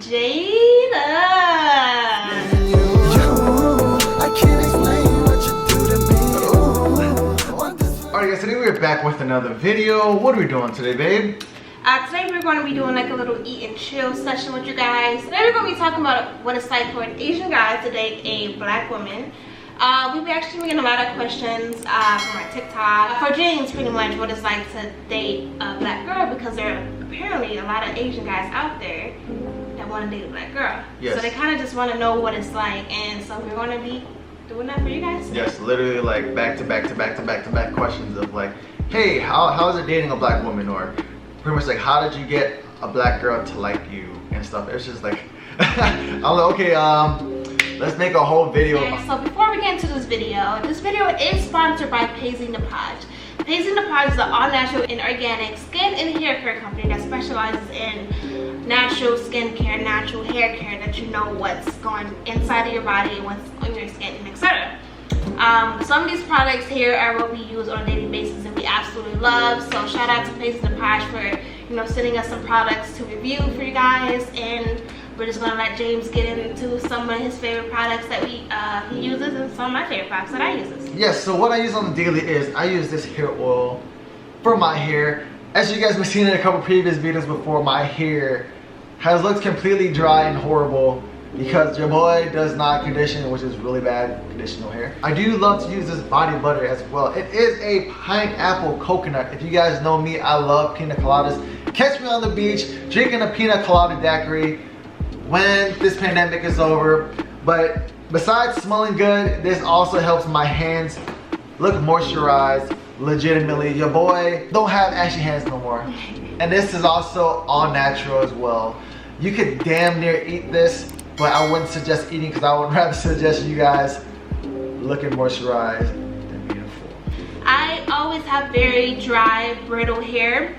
Jada. Alright guys, today we're back with another video. What are we doing today, babe? Today we're going to be doing like a little eat and chill session with you guys. Today we're going to be talking about what it's like for an Asian guy to date a black woman. We've been actually getting a lot of questions from our TikTok. For James, pretty much what it's like to date a black girl, because there are apparently a lot of Asian guys out there that want to date a black girl. Yes. So they kind of just want to know what it's like, and so we're going to be doing that for you guys. Yes, literally like back to back questions of like, hey, how is it dating a black woman? Or pretty much like, how did you get a black girl to like you and stuff. It's just like, I'm like, okay, let's make a whole video. Okay, so before we get into this video is sponsored by Paisley Napaj. Paisley Napaj is an all-natural and organic skin and hair care company that specializes in natural skincare, natural hair care, that you know what's going inside of your body, what's on your skin, and etc. Some of these products here are what we use on a daily basis and we absolutely love. So shout out to Paisley Napaj for, you know, sending us some products to review for you guys, and we're just gonna let James get into some of his favorite products that he uses and some of my favorite products that I use. Yes, so what I use on the daily is I use this hair oil for my hair. As you guys have seen in a couple previous videos before, my hair has looked completely dry and horrible because your boy does not condition, which is really bad, conditional hair. I do love to use this body butter as well. It is a pineapple coconut. If you guys know me, I love pina coladas. Catch me on the beach drinking a pina colada daiquiri when this pandemic is over. But besides smelling good, this also helps my hands look moisturized. Legitimately, your boy don't have ashy hands no more. And this is also all natural as well. You could damn near eat this, but I wouldn't suggest eating because I would rather suggest you guys looking moisturized and beautiful. I always have very dry, brittle hair,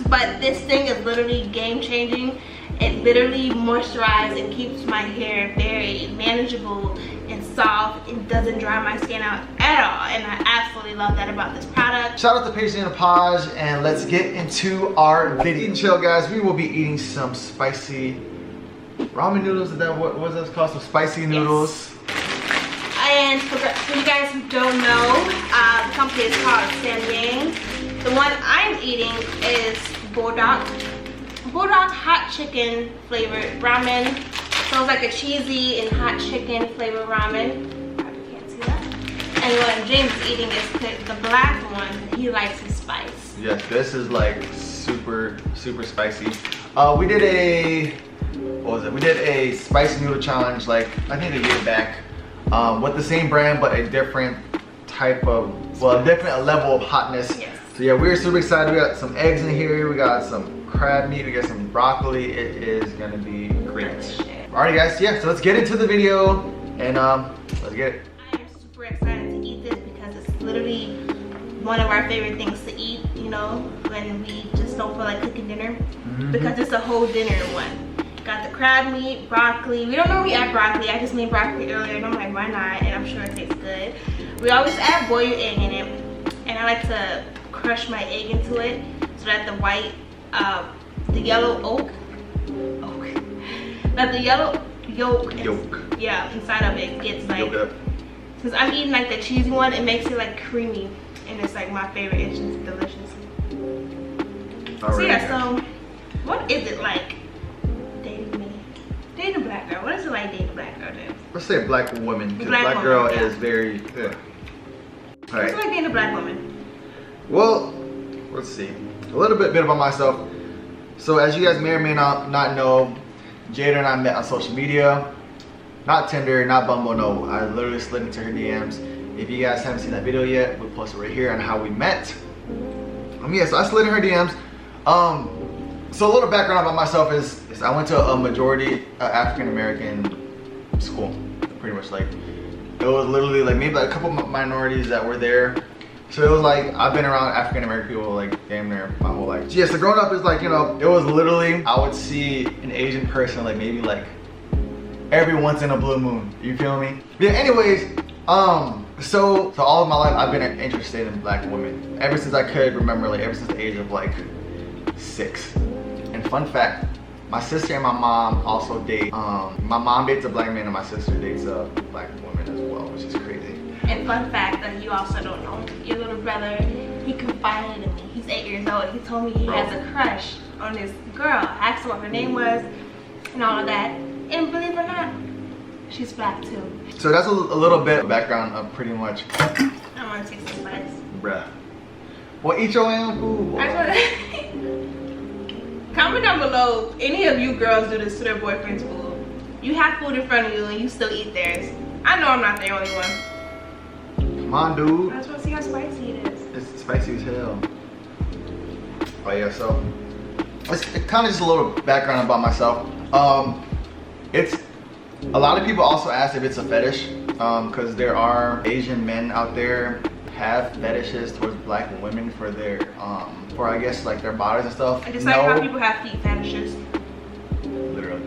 but this thing is literally game changing. It literally moisturizes and keeps my hair very manageable and soft and doesn't dry my skin out at all, and I absolutely love that about this product. Shout out to Paisley Napaj, and let's get into our video. Eat and chill, guys. We will be eating some spicy ramen noodles. Is that what was that called? Some spicy noodles. Yes. And for you guys who don't know, the company is called Ambw. The one I'm eating is Bulldog hot chicken flavored ramen. So it's like a cheesy and hot chicken flavored ramen. Probably can't see that. And what James is eating is the black one. He likes his spice. Yes, this is like super spicy. We did a, what was it? We did a spicy noodle challenge like I think a year back with the same brand but a different type of, well, a different level of hotness. Yes. So yeah, we're super excited. We got some eggs in here. We got some crab meat. We got some broccoli. It is gonna be great. Alright guys, yeah, so let's get into the video and let's get it. I am super excited to eat this because it's literally one of our favorite things to eat, you know, when we just don't feel like cooking dinner. Because it's a whole dinner in one. Got the crab meat, broccoli. We don't normally add broccoli. I just made broccoli earlier and I'm like, why not? And I'm sure it tastes good. We always add boiled egg in it, and I like to crush my egg into it so that the white, the yellow yolk, yeah, inside of it gets like, since I'm eating like the cheesy one, it makes it like creamy, and it's like my favorite. It's just delicious. So yeah, so what is it like dating a black girl? What is it like dating a black girl, James? Let's say a black woman, because Black black woman, girl yeah. is very, yeah. What's it like dating a black woman? Well, let's see. A little bit about myself. So as you guys may or may not know, Jada and I met on social media. Not Tinder, not Bumble, no. I literally slid into her DMs. If you guys haven't seen that video yet, we'll post it right here on how we met. Yeah, so I slid in her DMs. So a little background about myself is I went to a majority African American school. Pretty much like, it was literally like maybe like a couple minorities that were there. So it was like, I've been around African American people like damn near my whole life. So yeah, so growing up is like, you know, it was literally, I would see an Asian person like maybe like every once in a blue moon. You feel me? Yeah, anyways, so all of my life I've been interested in black women. Ever since I could remember, like ever since the age of like 6. And fun fact, My sister and my mom also date. My mom dates a black man and my sister dates a black woman as well, which is crazy. And fun fact that you also don't know, your little brother, he confided in me. He's 8 years old. He told me he has a crush on this girl. I asked him what her name was and all of that. And believe it or not, she's black too. So that's a little bit of background of pretty much. I want to taste the spice. Bruh. Well, eat your own food. Boy. Comment down below, any of you girls do this to their boyfriend's food. You have food in front of you and you still eat theirs. I know I'm not the only one. Come on, dude. I just want to see how spicy it is. It's spicy as hell. Oh yeah, so it's kind of just a little background about myself. It's a lot of people also ask if it's a fetish, because there are Asian men out there have fetishes towards black women for their for I guess like their bodies and stuff. And just like how people have feet fetishes. Literally.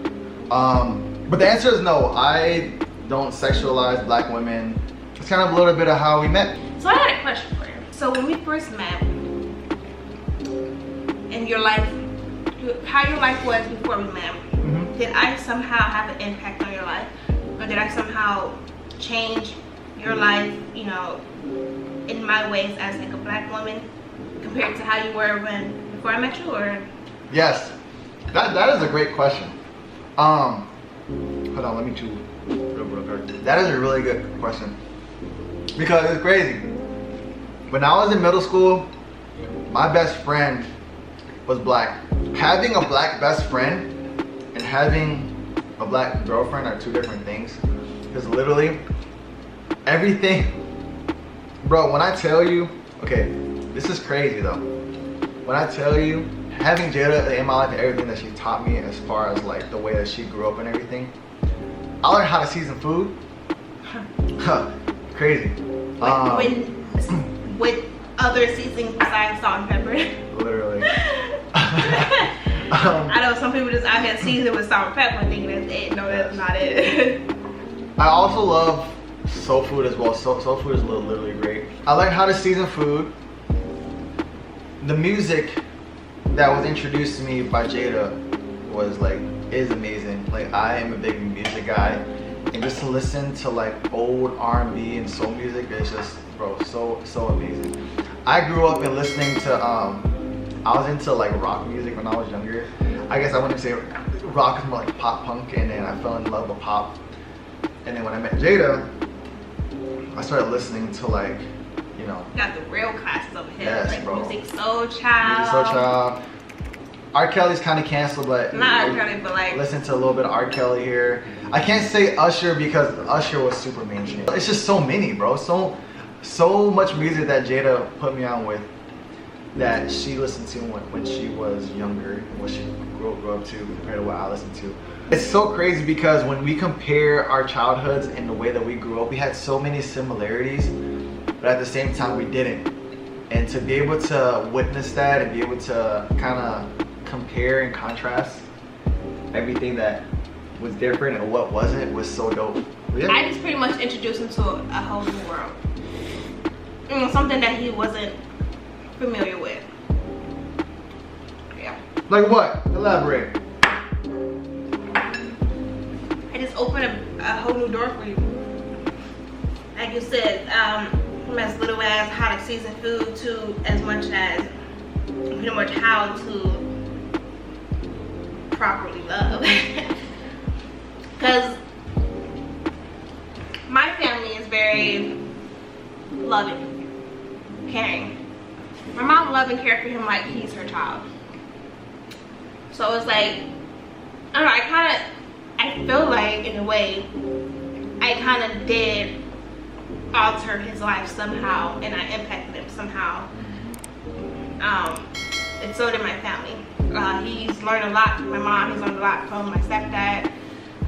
But the answer is no. I don't sexualize black women. It's kind of a little bit of how we met. So I had a question for you. So when we first met, in your life, how your life was before we met, did I somehow have an impact on your life? Or did I somehow change your life, you know, in my ways as like a black woman compared to how you were before I met you, or? Yes, that is a great question. Hold on, let me chew. That is a really good question because it's crazy. When I was in middle school, my best friend was black. Having a black best friend and having a black girlfriend are two different things. Because literally, everything, bro, when I tell you, okay, this is crazy though. When I tell you, having Jada in my life and everything that she taught me as far as like the way that she grew up and everything, I learned how to season food. Crazy. With other seasonings besides salt and pepper. Literally. I know some people just out here season with salt and pepper thinking that's it. No, that's not it. I also love soul food as well. Soul food is literally great. I learned how to season food. The music that was introduced to me by Jada is amazing. Like, I am a big music guy, and just to listen to like old R&B and soul music is just, bro, so amazing. I grew up in listening to I was into like rock music when I was younger. I guess I wouldn't say rock is more like pop punk, and then I fell in love with pop. And then when I met Jada, I started listening to like, you know, got the real classes over here. Yes, like bro. Music Soul Child. Music Soul Child. R. Kelly's kind of canceled, but not R. Kelly, but like listen to a little bit of R. Kelly here. I can't say Usher because Usher was super mainstream. It's just so many, bro. So much music that Jada put me on with that she listened to when she was younger and what she grew up to compared to what I listened to. It's so crazy because when we compare our childhoods and the way that we grew up, we had so many similarities, but at the same time we didn't. And to be able to witness that and be able to kind of compare and contrast everything that was different and what wasn't was so dope. Yeah. I just pretty much introduced him to a whole new world. You know, something that he wasn't familiar with. Yeah. Like what? Elaborate. I just opened a whole new door for you. Like you said, from as little as how to season food to as much as pretty much how to properly love. Because my family is very loving, caring. My mom loved and cared for him like he's her child. So it's like, I don't know, I feel like in a way, I kind of did alter his life somehow, and I impacted him somehow. And so did my family. He's learned a lot from my mom, he's learned a lot from my stepdad.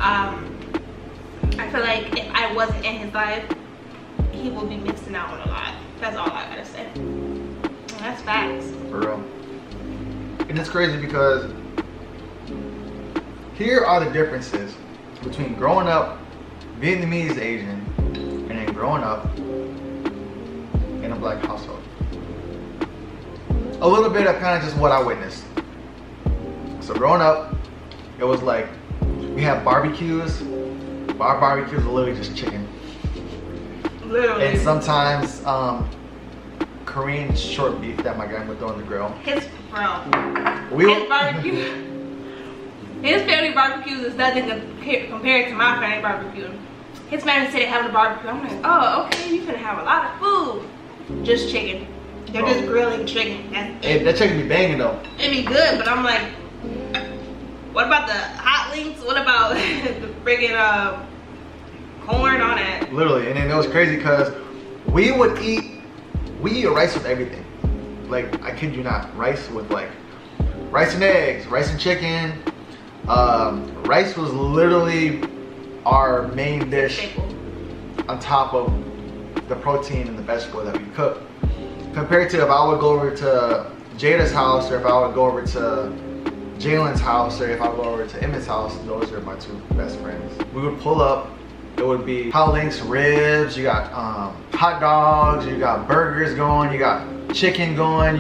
I feel like if I wasn't in his life, he will be missing out on a lot. That's all I gotta say. And that's facts. For real. And it's crazy because here are the differences between growing up Vietnamese Asian and then growing up in a black household. A little bit of kind of just what I witnessed. So growing up It was like, we have barbecues. Our barbecues are literally just chicken. Literally. And sometimes Korean short beef that my grandma would throw on the grill. His barbecue. His family barbecues is nothing compared to my family barbecue. His family said they having a barbecue. I'm like, oh, okay, you finna have a lot of food. Just chicken. They're just grilling chicken. Hey, that chicken be banging though. It be good, but I'm like, what about the hot links? What about the friggin' corn on it? Literally, and then it was crazy because we eat rice with everything. Like, I kid you not, rice with like rice and eggs, rice and chicken. Rice was literally our main dish on top of the protein and the vegetable that we cook. Compared to if I would go over to Jada's house, or if I would go over to Jalen's house, or if I would go over to Emmett's house, those are my two best friends. We would pull up, it would be hot links, ribs, you got hot dogs, you got burgers going, you got chicken going,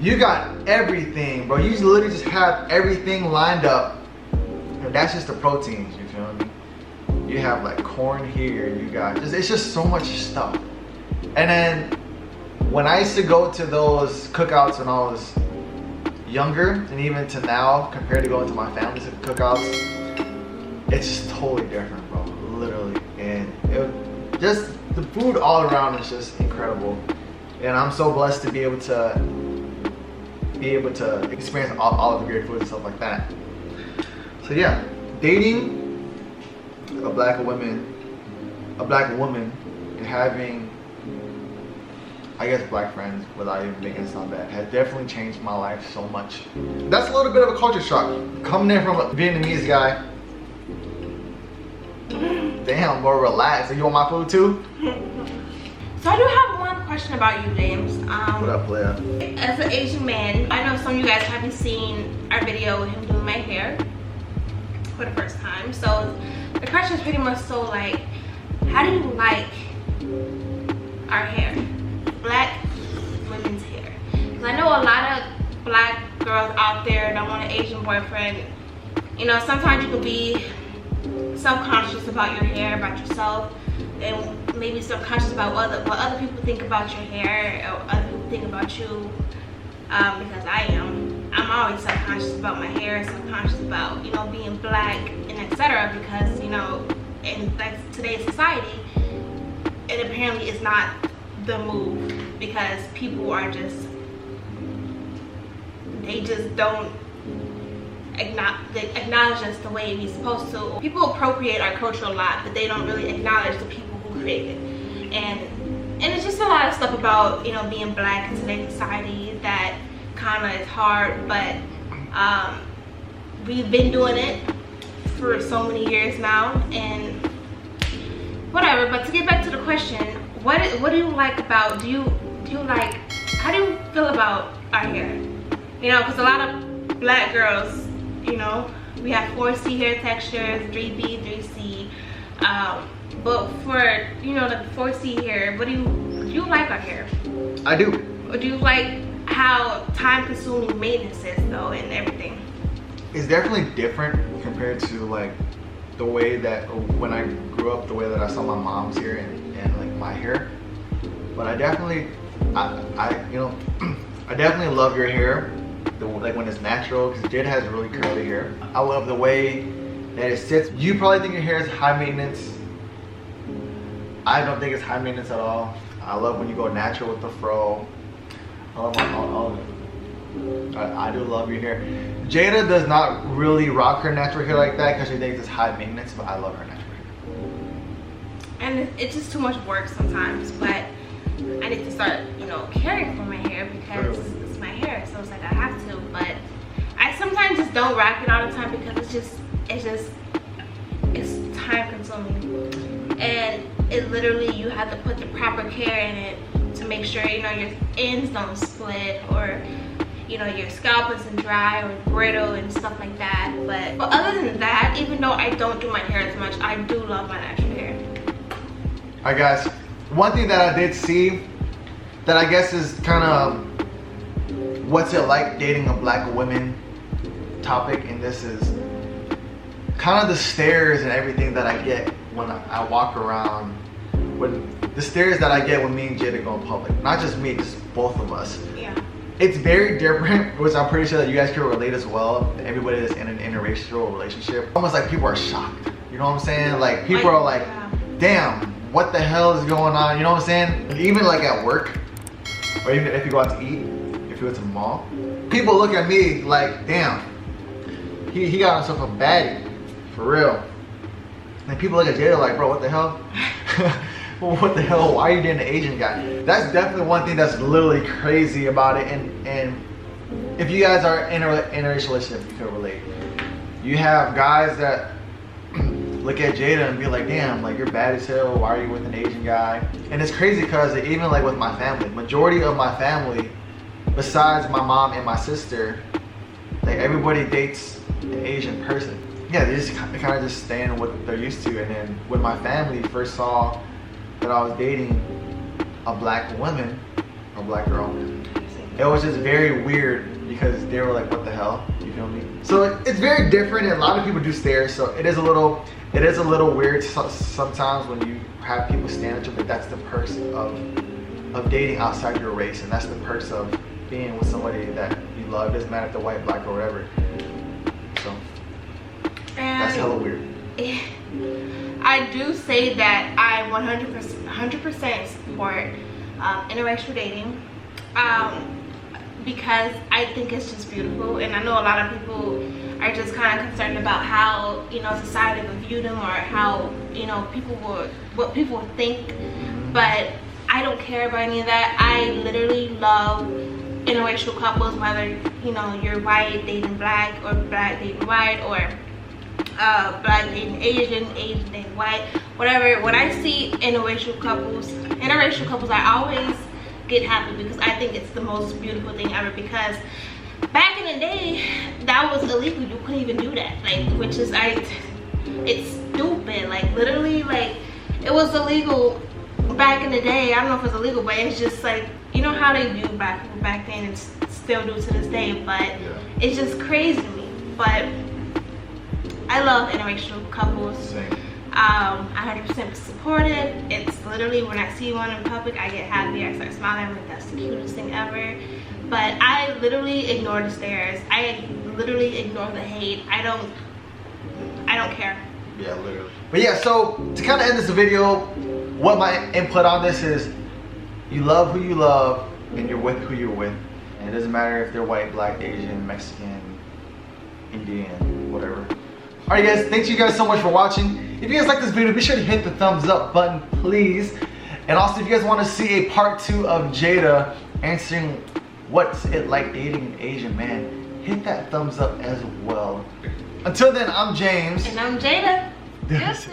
you got everything, bro. You literally just have everything lined up. And that's just the proteins, you feel me? You have like corn here, you got it's just so much stuff. And then when I used to go to those cookouts when I was younger, and even to now, compared to going to my family's cookouts, it's just totally different, bro. Literally. And just the food all around is just incredible. And I'm so blessed to be able to experience all of the great food and stuff like that. So yeah, dating a black woman and having, I guess, black friends, without even making it sound bad, has definitely changed my life so much. That's a little bit of a culture shock. Coming in from a Vietnamese guy. Damn, bro, relax. You want my food too? So I do have one question about you, James. What up, player? As an Asian man, I know some of you guys haven't seen our video with him doing my hair for the first time. So the question is pretty much so like, how do you like our hair? Black women's hair. Because I know a lot of black girls out there that want an Asian boyfriend. You know, sometimes you can be self-conscious about your hair, about yourself, and maybe subconscious about what other people think about your hair, or other people think about you. Because I'm always subconscious about my hair, subconscious about, you know, being black and etc. Because, you know, in like today's society, it apparently is not the move, because people are they just don't acknowledge us the way we're supposed to. People appropriate our culture a lot, but they don't really acknowledge the people who created it. And it's just a lot of stuff about, you know, being black in today's society that kind of is hard, but we've been doing it for so many years now, and whatever. But to get back to the question, what do you like about, how do you feel about our hair? You know, because a lot of black girls, you know, we have 4C hair textures, 3B, 3C, but for, you know, the 4C hair, do you like our hair? I do. Or do you like how time-consuming maintenance is though, and everything? It's definitely different compared to like the way that when I grew up, the way that I saw my mom's hair and like my hair. But I definitely, you know, I definitely love your hair, like when it's natural, because Jada has really curly hair. I love the way that it sits. You probably think your hair is high maintenance. I don't think it's high maintenance at all. I love when you go natural with the fro. I do love your hair. Jada does not really rock her natural hair like that because she thinks it's high maintenance, but I love her natural hair. And it's just too much work sometimes, but I need to start, you know, caring for my hair because it's my hair, so it's like I have to. But I sometimes just don't rock it all the time because it's time consuming, and it literally, you have to put the proper care in it to make sure, you know, your ends don't split, or, you know, your scalp isn't dry or brittle and stuff like that. But other than that, even though I don't do my hair as much, I do love my natural hair. Alright guys, one thing that I did see that I guess is kind of what's it like dating a black woman topic, and this is kind of the stares and everything that I get when I walk around, when the stares that I get when me and Jada go in public, not just me, just both of us. Yeah. It's very different, which I'm pretty sure that you guys can relate as well. Everybody that's in an interracial relationship, almost like people are shocked. You know what I'm saying? Like people are like, damn, what the hell is going on? You know what I'm saying? And even like at work, or even if you go out to eat, if you go to the mall, people look at me like, damn, he got himself a baddie, for real. And people look at Jada like, bro, what the hell? What the hell? Why are you dating an Asian guy? That's definitely one thing that's literally crazy about it. And if you guys are in a interracial relationship, you can relate. You have guys that look at Jada and be like, damn, like you're bad as hell. Why are you with an Asian guy? And it's crazy because even like with my family, majority of my family, besides my mom and my sister, like everybody dates an Asian person. Yeah, they just kind of just stay in what they're used to. And then when my family first saw that I was dating a black woman, or black girl, it was just very weird because they were like, what the hell? You feel me? So it's very different, and a lot of people do stare, so it is a little weird sometimes when you have people stand at you, but that's the perks of dating outside your race, and that's the perks of being with somebody that you love. It doesn't matter if they're white, black, or whatever. So that's hella weird. I do say that I 100% support interracial dating because I think it's just beautiful, and I know a lot of people are just kind of concerned about how, you know, society would view them or how, you know, what people would think, but I don't care about any of that. I literally love interracial couples, whether, you know, you're white dating black, or black dating white, or black dating Asian, Asian dating white, whatever. When I see interracial couples, I always get happy because I think it's the most beautiful thing ever, because back in the day that was illegal. You couldn't even do that, like, which is it's stupid. Like literally, like it was illegal back in the day. I don't know if it's illegal, but it's just like, you know how they viewed black people back then, and still do to this day, but it's just crazy to me. But I love interracial couples. Same. I 100% support it. It's literally when I see one in public, I get happy. I start smiling. I'm like, that's the cutest thing ever. But I literally ignore the stares. I literally ignore the hate. I don't care. Yeah, literally. But yeah, so to kind of end this video, what my input on this is, you love who you love, and you're with who you're with. And it doesn't matter if they're white, black, Asian, Mexican, Indian, whatever. Alright guys, thank you guys so much for watching. If you guys like this video, be sure to hit the thumbs up button, please. And also, if you guys want to see a part 2 of Jada answering what's it like dating an Asian man, hit that thumbs up as well. Until then, I'm James. And I'm Jada. Deuces.